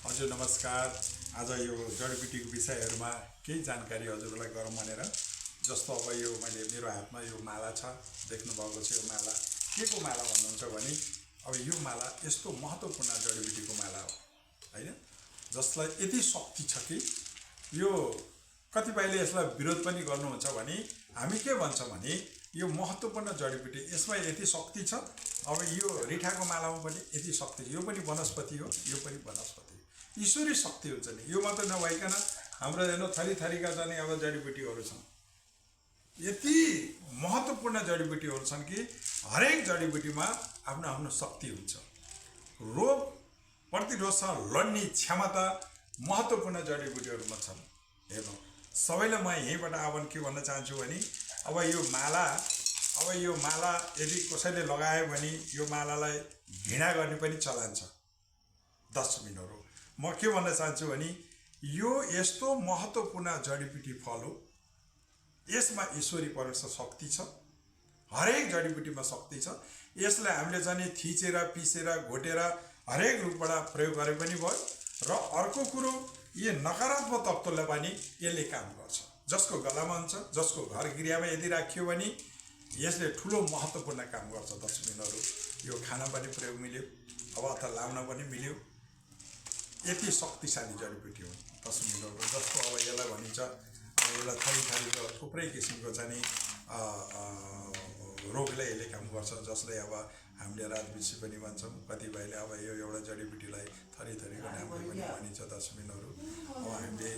हजुर नमस्कार। आज यो जडीबुटीको विषयहरूमा केही जानकारी हजुरलाई गरौँ भनेर। जस्तो अब यो मैले मेरो हातमा यो माला छ, देख्नुभएको छ। यो माला के को माला भन्नुहुन्छ भने अब यो माला यस्तो महत्त्वपूर्ण जडीबुटीको माला हो हैन, जसलाई यति शक्ति छ कि यो कतिपयले यसलाई विरोध पनि गर्नुहुन्छ भने हामी के भन्छौँ भने यो महत्त्वपूर्ण जडीबुटी, यसमा यति शक्ति छ। अब यो रिठाको मालामा पनि यति शक्ति छ। यो पनि वनस्पति हो, यो पनि वनस्पति हो, ईश्वरी शक्ति हुन्छ नि। यो मात्र नभइकन हाम्रो हेर्नु थरी थरीका जाने अब जडीबुटीहरू छन्। यति महत्त्वपूर्ण जडीबुटीहरू छन् कि हरेक जडीबुटीमा आफ्नो आफ्नो शक्ति हुन्छ। रोग प्रतिरोधसँग लड्ने क्षमता महत्त्वपूर्ण जडीबुटीहरूमा छन्। हेर्नु, सबैलाई म यहीँबाट आह्वान के भन्न चाहन्छु भने अब यो माला यदि कसैले लगायो भने यो मालालाई घृणा गर्ने पनि चलन छ। दर्शकबिनहरू, म के भन्न चाहन्छु भने यो यस्तो महत्त्वपूर्ण जडीबुटी फल हो। यसमा ईश्वरी परमेश्वर शक्ति छ। हरेक जडीबुटीमा शक्ति छ। यसलाई हामीले चाहिँ थिचेर पिसेर घोटेर हरेक रूपबाट प्रयोग गरे पनि भयो। र अर्को कुरो, यो नकारात्मक तत्त्वलाई पनि यसले काम गर्छ। जसको गलामा हुन्छ, जसको घर गृहमा यदि राखियो भने यसले ठुलो महत्त्वपूर्ण काम गर्छ। दर्शकबिनहरू, यो खाना पनि प्रयोग मिल्यो, अब अथवा लाउन पनि मिल्यो। यति शक्तिशाली जडीबुटी हो दर्शकबिनहरू। जस्तो अब यसलाई भनिन्छ, यसलाई थरी थरीको थुप्रै किसिमको चाहिँ रोगलाई यसले काम गर्छ। जसलाई अब हामीले राजविषी पनि भन्छौँ। कतिपयले अब यो एउटा जडीबुटीलाई थरी थरीको नामले पनि भनिन्छ। दर्शकबिनहरू, अब हामीले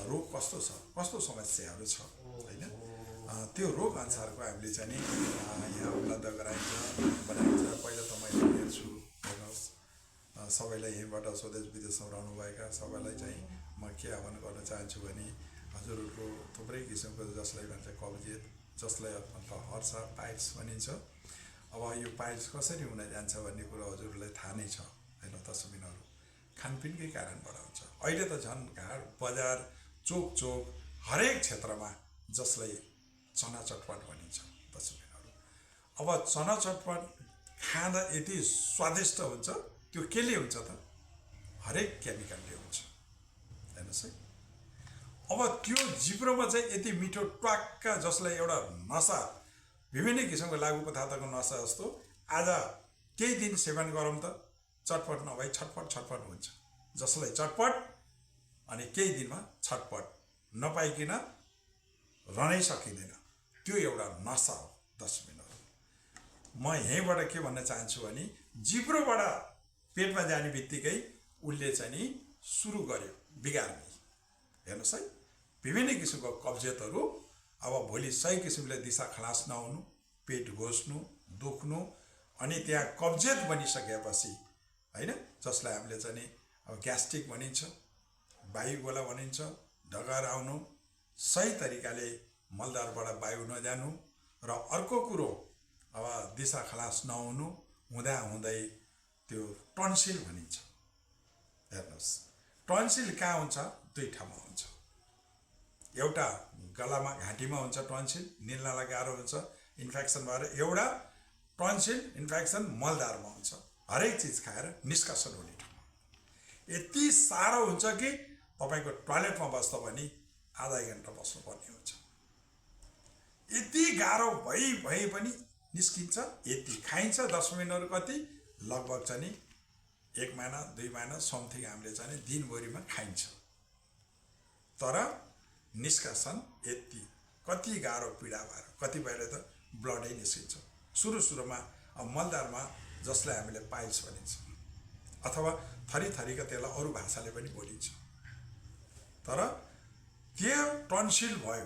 रोग कस्तो छ, कस्तो समस्याहरू छ होइन, त्यो रोग अनुसारको हामीले चाहिँ यहाँ उपलब्ध गराइन्छ, बनाइन्छ। पहिला त मैले हेर्छु, हेर्नुहोस्, सबैलाई यहीँबाट स्वदेश विदेशमा रहनुभएका सबैलाई चाहिँ म के आह्वान गर्न चाहन्छु भने हजुरहरूको थुप्रै किसिमको जसलाई भन्छ कब्जियत, जसलाई हर्ष पाइल्स भनिन्छ। अब यो पाइल्स कसरी हुन जान्छ भन्ने कुरो हजुरहरूलाई थाहा नै छ होइन। दर्शकबिनहरू, खानपिनकै कारणबाट हुन्छ। अहिले त झन् घाट बजार चोक हरेक क्षेत्रमा जसलाई चना चटपट भनिन्छ। दर्शकबिनहरू, अब चना चटपट खाँदा यति स्वादिष्ट हुन्छ। त्यो केले हुन्छ त? हरेक केमिकलले हुन्छ। हेर्नुहोस् है, अब त्यो जिब्रोमा चाहिँ यति मिठो ट्वाक्क, जसलाई एउटा नसा, विभिन्न किसिमको लागु पदार्थको नसा जस्तो, आज केही दिन सेवन गरौँ त चटपट नभई छटपट हुन्छ। जसलाई चटपट अनि केही दिनमा छटपट नपाइकन रहनै सकिँदैन। त्यो एउटा नसा हो। दर्शकबिनहरू, म यहीँबाट के भन्न चाहन्छु भने जिब्रोबाट पेटमा जाने बित्तिकै उसले चाहिँ नि सुरु गर्यो बिगार्ने। हेर्नुहोस् है, विभिन्न किसिमको कब्जियतहरू अब भोलि सही किसिमले दिशा खलास नहुनु, पेट घोच्नु, दुख्नु, अनि त्यहाँ कब्जियत बनिसकेपछि होइन, जसलाई हामीले चाहिँ अब ग्यास्ट्रिक भनिन्छ, वायुगोला भनिन्छ, ढगार आउनु, सही तरिकाले मलद्वारबाट वायु नजानु, र अर्को कुरो अब दिशा खलास नहुनु, हुँदै त्यो टन्सिल भनिन्छ। हेर्नुहोस्, टन्सिल कहाँ हुन्छ? दुई ठाउँमा हुन्छ। एउटा गलामा घाँटीमा हुन्छ टन्सिल, निल्नलाई गाह्रो हुन्छ इन्फेक्सन भएर। एउटा टन्सिल इन्फेक्सन मलद्वारमा हुन्छ, हरेक चिज खाएर निष्कासन हुने ठाउँमा। यति साह्रो हुन्छ कि तपाईँको टोयलेटमा बस्दा पनि आधा घन्टा बस्नुपर्ने हुन्छ। यति गाह्रो भई पनि निस्किन्छ। यति खाइन्छ। दर्शकबिनहरू, कति लगभग चाहिँ 1 महिना 2 महिना समथिङ हामीले चाहिँ दिनभरिमा खाइन्छ। तर निष्कासन यति कति गाह्रो पीडा भएर कतिपयले त ब्लडै निस्किन्छ। सुरुमा अब मलद्वारमा, जसलाई हामीले पाइल्स भनिन्छ, अथवा थरी थरीका त्यसलाई अरू भाषाले पनि बोलिन्छ। तर त्यो टन्सिल भयो,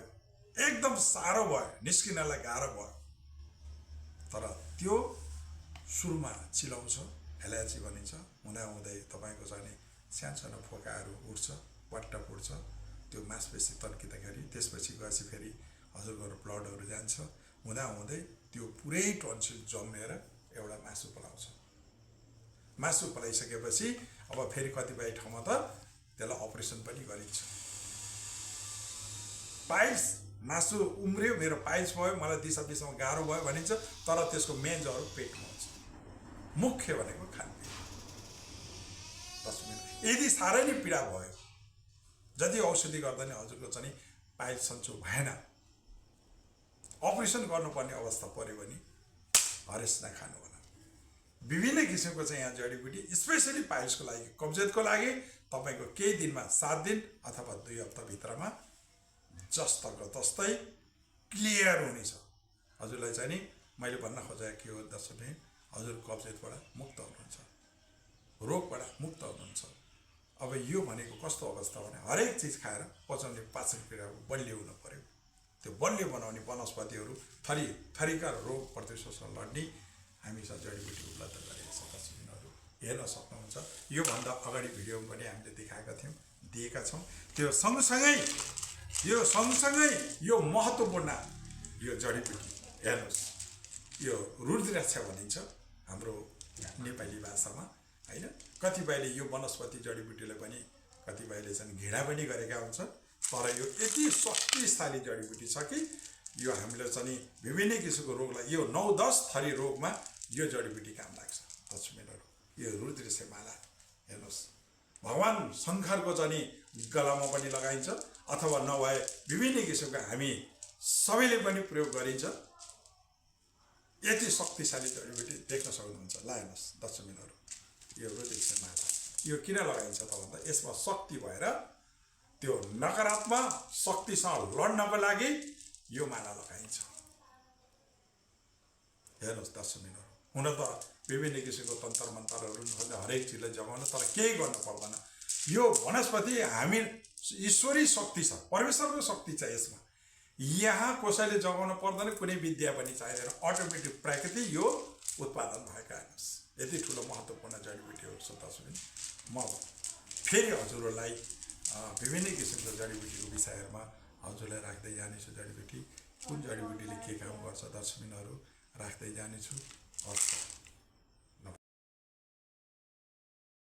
एकदम साह्रो भयो, निस्किनलाई गाह्रो भयो। तर त्यो सुरुमा चिलाउँछ, एलर्जी भनिन्छ। हुँदै तपाईँको चाहिँ सानो फोकाहरू उठ्छ, पट्टा फुट्छ, त्यो मांसपेशी तन्किँदाखेरि त्यसपछि गएपछि फेरि हजुरको ब्लडहरू जान्छ। हुँदै त्यो पुरै टन्सिल जमेर एउटा मासु पलाउँछ। मासु पलाइसकेपछि अब फेरि कतिपय ठाउँमा त त्यसलाई अपरेसन पनि गरिन्छ। पाइल्स मासु उम्रियो, मेरो पाइल्स भयो, मलाई दिशा पिसामा गाह्रो भयो भनिन्छ। तर त्यसको मेन जरो पेटमा हुन्छ। मुख्य भनेको खानपिन। 10 मिनट यदि साह्रै नै पीडा भयो, जति औषधि गर्दा नि हजुरको चाहिँ पाइल सन्चो भएन, अपरेसन गर्नुपर्ने अवस्था पऱ्यो भने हरेस नखानु होला। विभिन्न किसिमको चाहिँ यहाँ जडीबुटी स्पेसली पाइल्सको लागि, कब्जियतको लागि तपाईँको केही दिनमा 7 दिन अथवा 2 हप्ताभित्रमा जस्ताको तस्तै क्लियर हुनेछ। हजुरलाई चाहिँ नि मैले भन्न खोजेको के हो दर्शकले, हजुर कब्जियतबाट मुक्त हुनुहुन्छ, रोगबाट मुक्त हुनुहुन्छ। अब यो भनेको कस्तो अवस्था भने हरेक चिज खाएर पचाउने पाचन क्रियाको बलियो हुनु पर्यो। त्यो बलियो बनाउने वनस्पतिहरू थरी थरीका रोग प्रतिशोधन लड्ने हामीसँग जडीबुटी उपलब्ध गरेका छौँ। दर्शकहरू हेर्न सक्नुहुन्छ। योभन्दा अगाडि भिडियोमा पनि हामीले दिएका छौँ। त्यो सँगसँगै यो महत्त्वपूर्ण यो जडीबुटी हेर्नुहोस्, यो रुद्राक्ष भनिन्छ हाम्रो नेपाली भाषामा, होइन? कतिपयले यो वनस्पति जडीबुटीलाई पनि कतिपयले चाहिँ घृणा पनि गरेका हुन्छ, तर यो यति शक्तिशाली जडीबुटी छ कि यो हामीले चाहिँ विभिन्न किसिमको रोगलाई, यो 9-10 थरी रोगमा यो जडीबुटी काम लाग्छ। दर्शकहरू यो रुद्राक्ष माला हेर्नुहोस्, भगवान शङ्करको चाहिँ गलामा पनि लगाइन्छ अथवा नभए विभिन्न किसिमको हामी सबैले पनि प्रयोग गरिन्छ। यति शक्तिशाली जडीबुटी देख्न सक्नुहुन्छ। ल हेर्नुहोस् दर्शकहरू, यो रुद्राक्ष माला यो किन लगाइन्छ त भन्दा यसमा शक्ति भएर त्यो नकारात्मक शक्तिसँग लड्नको लागि यो माला लगाइन्छ। हेर्नुहोस् दर्शकहरू, हुन त विभिन्न किसिमको तन्त्र मन्त्रहरू हरेक चिजलाई जगाउन, तर केही गर्नु पर्दैन। यो वनस्पति हामी ईश्वरी शक्ति छ, परमेश्वरको शक्ति छ यसमा। यहाँ कसैले जगाउनु पर्दैन, कुनै विद्या पनि चाहिँदैन, अटोमेटिक प्राकृतिक यो उत्पादन भएका। हेर्नुहोस् यति ठुलो महत्त्वपूर्ण जडीबुटीहरू छ। दर्शक म फेरि हजुरहरूलाई विभिन्न किसिमको जडीबुटीको विषयहरूमा हजुरलाई राख्दै जानेछु। जडीबुटी कुन जडीबुटीले के काम गर्छ दर्शकहरू राख्दै जानेछु। हस्।